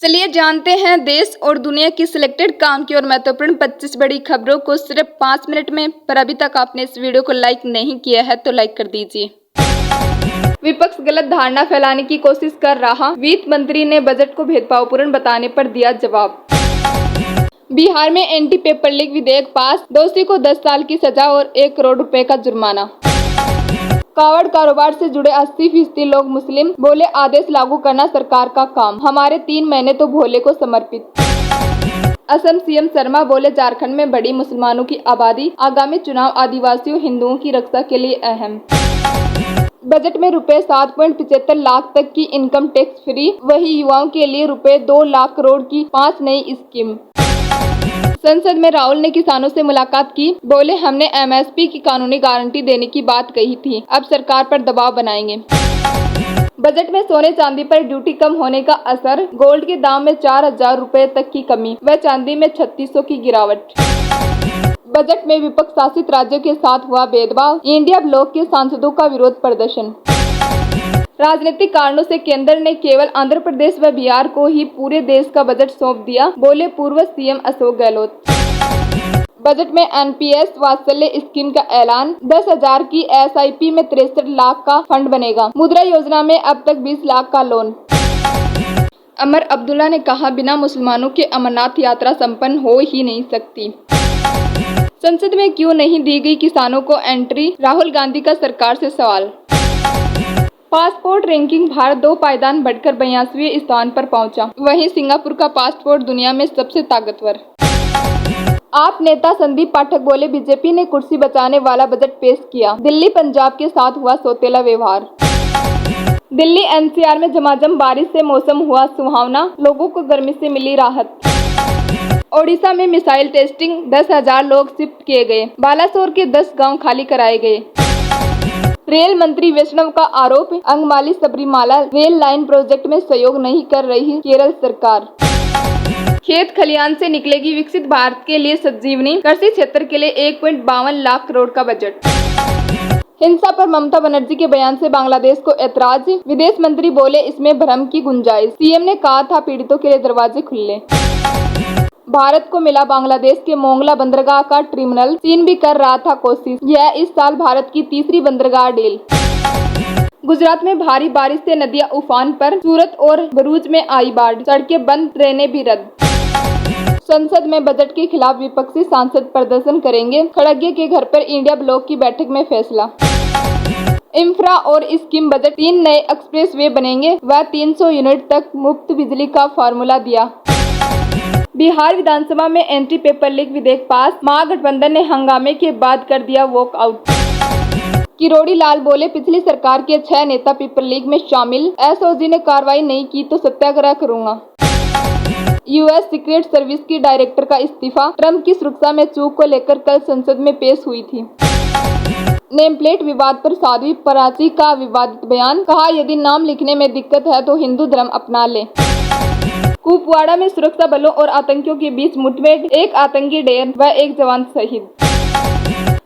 चलिए जानते हैं देश और दुनिया की सिलेक्टेड काम की और महत्वपूर्ण 25 बड़ी खबरों को सिर्फ 5 मिनट में। पर अभी तक आपने इस वीडियो को लाइक नहीं किया है तो लाइक कर दीजिए। विपक्ष गलत धारणा फैलाने की कोशिश कर रहा, वित्त मंत्री ने बजट को भेदभावपूर्ण बताने पर दिया जवाब। बिहार में एंटी पेपर लीक विधेयक पास, दोषी को 10 साल की सजा और 1 करोड़ रुपए का जुर्माना। कावड़ कारोबार से जुड़े 80% लोग मुस्लिम, बोले आदेश लागू करना सरकार का काम, हमारे 3 महीने तो भोले को समर्पित। असम सीएम शर्मा बोले झारखंड में बड़ी मुसलमानों की आबादी, आगामी चुनाव आदिवासियों हिंदुओं की रक्षा के लिए अहम। बजट में रुपए 7.75 लाख तक की इनकम टैक्स फ्री, वही युवाओं के लिए रुपए 2 लाख करोड़ की 5 नई स्कीम। संसद में राहुल ने किसानों से मुलाकात की, बोले हमने एमएसपी की कानूनी गारंटी देने की बात कही थी, अब सरकार पर दबाव बनाएंगे। बजट में सोने चांदी पर ड्यूटी कम होने का असर, गोल्ड के दाम में 4000 रुपए तक की कमी व चांदी में 3600 की गिरावट। बजट में विपक्ष शासित राज्यों के साथ हुआ भेदभाव, इंडिया ब्लॉक के सांसदों का विरोध प्रदर्शन। राजनीतिक कारणों से केंद्र ने केवल आंध्र प्रदेश व बिहार को ही पूरे देश का बजट सौंप दिया, बोले पूर्व सीएम अशोक गहलोत। बजट में एनपीएस वात्सल्य स्कीम का ऐलान, 10,000 की एसआईपी में 63 लाख का फंड बनेगा। मुद्रा योजना में अब तक 20 लाख का लोन। अमर अब्दुल्ला ने कहा, बिना मुसलमानों के अमरनाथ यात्रा संपन्न हो ही नहीं सकती। संसद में क्यों नहीं दी गई किसानों को एंट्री, राहुल गांधी का सरकार से सवाल। पासपोर्ट रैंकिंग, भारत 2 पायदान बढ़कर 82वें स्थान पर पहुंचा, वहीं सिंगापुर का पासपोर्ट दुनिया में सबसे ताकतवर। आप नेता संदीप पाठक बोले, बीजेपी ने कुर्सी बचाने वाला बजट पेश किया, दिल्ली पंजाब के साथ हुआ सौतेला व्यवहार। दिल्ली एनसीआर में झमाझम बारिश से मौसम हुआ सुहावना, लोगों को गर्मी से मिली राहत। ओडिशा में मिसाइल टेस्टिंग, 10,000 लोग शिफ्ट किए गए, बालासोर के 10 गांव खाली कराए गए। रेल मंत्री वैष्णव का आरोप, Angamaly Sabarimala rail line project में सहयोग नहीं कर रही केरल सरकार। खेत खलियान से निकलेगी विकसित भारत के लिए संजीवनी, कृषि क्षेत्र के लिए 1.52 लाख करोड़ का बजट। हिंसा पर ममता बनर्जी के बयान से बांग्लादेश को ऐतराज, विदेश मंत्री बोले इसमें भ्रम की गुंजाइश, सीएम ने कहा था पीड़ितों के लिए दरवाजे खुले। भारत को मिला बांग्लादेश के मोंगला बंदरगाह का टर्मिनल, चीन भी कर रहा था कोशिश, यह इस साल भारत की तीसरी बंदरगाह डील। गुजरात में भारी बारिश से नदियां उफान पर, सूरत और भरूच में आई बाढ़, सड़कें बंद, ट्रेनें भी रद्द। संसद में बजट के खिलाफ विपक्षी सांसद प्रदर्शन करेंगे, खड़गे के घर पर इंडिया ब्लॉक की बैठक में फैसला। इंफ्रा और स्कीम बजट, 3 नए एक्सप्रेस वे बनेंगे व 300 यूनिट तक मुफ्त बिजली का फार्मूला दिया। बिहार विधानसभा में एंटी पेपर लीक विधेयक पास, महागठबंधन ने हंगामे के बाद कर दिया वॉकआउट। किरोड़ी लाल बोले, पिछली सरकार के 6 नेता पेपर लीक में शामिल, एसओजी ने कार्रवाई नहीं की तो सत्याग्रह करूंगा। यूएस सीक्रेट सर्विस की डायरेक्टर का इस्तीफा, ट्रंप की सुरक्षा में चूक को लेकर कल संसद में पेश हुई थी। नेम प्लेट विवाद पर साध्वी प्राची का विवादित बयान, कहा यदि नाम लिखने में दिक्कत है तो हिंदू धर्म अपना ले। कुपवाड़ा में सुरक्षा बलों और आतंकियों के बीच मुठभेड़, 1 आतंकी ढेर व 1 जवान शहीद।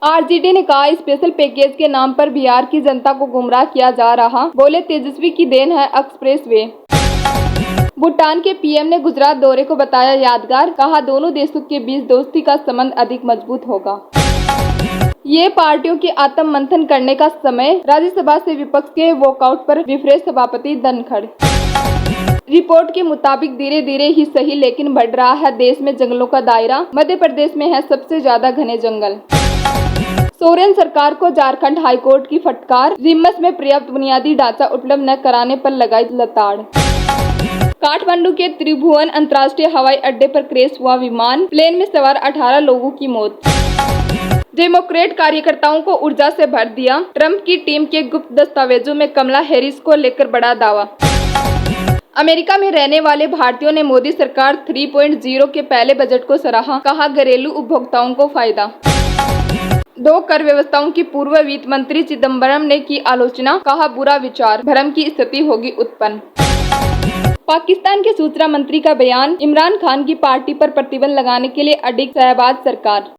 आरजेडी ने कहा, स्पेशल पैकेज के नाम पर बिहार की जनता को गुमराह किया जा रहा, बोले तेजस्वी की देन है एक्सप्रेस वे। भूटान के पीएम ने गुजरात दौरे को बताया यादगार, कहा दोनों देशों के बीच दोस्ती का संबंध अधिक मजबूत होगा। ये पार्टियों के आत्म मंथन करने का समय, राज्यसभा से विपक्ष के वॉकआउट पर विफरे सभापति धनखड़। रिपोर्ट के मुताबिक धीरे धीरे ही सही लेकिन बढ़ रहा है देश में जंगलों का दायरा, मध्य प्रदेश में है सबसे ज्यादा घने जंगल। सोरेन सरकार को झारखंड हाईकोर्ट की फटकार, रिम्स में पर्याप्त बुनियादी ढांचा उपलब्ध न कराने पर लगाई लताड़। काठमांडू के त्रिभुवन अंतर्राष्ट्रीय हवाई अड्डे पर क्रैश हुआ विमान, प्लेन में सवार 18 लोगों की मौत। डेमोक्रेट कार्यकर्ताओं को ऊर्जा से भर दिया, ट्रंप की टीम के गुप्त दस्तावेजों में कमला हैरिस को लेकर बड़ा दावा। अमेरिका में रहने वाले भारतीयों ने मोदी सरकार 3.0 के पहले बजट को सराहा, कहा घरेलू उपभोक्ताओं को फायदा। 2 कर व्यवस्थाओं की पूर्व वित्त मंत्री चिदम्बरम ने की आलोचना, कहा बुरा विचार, भ्रम की स्थिति होगी उत्पन्न। पाकिस्तान के सूचना मंत्री का बयान, इमरान खान की पार्टी पर प्रतिबंध लगाने के लिए अडिग शहबाज सरकार।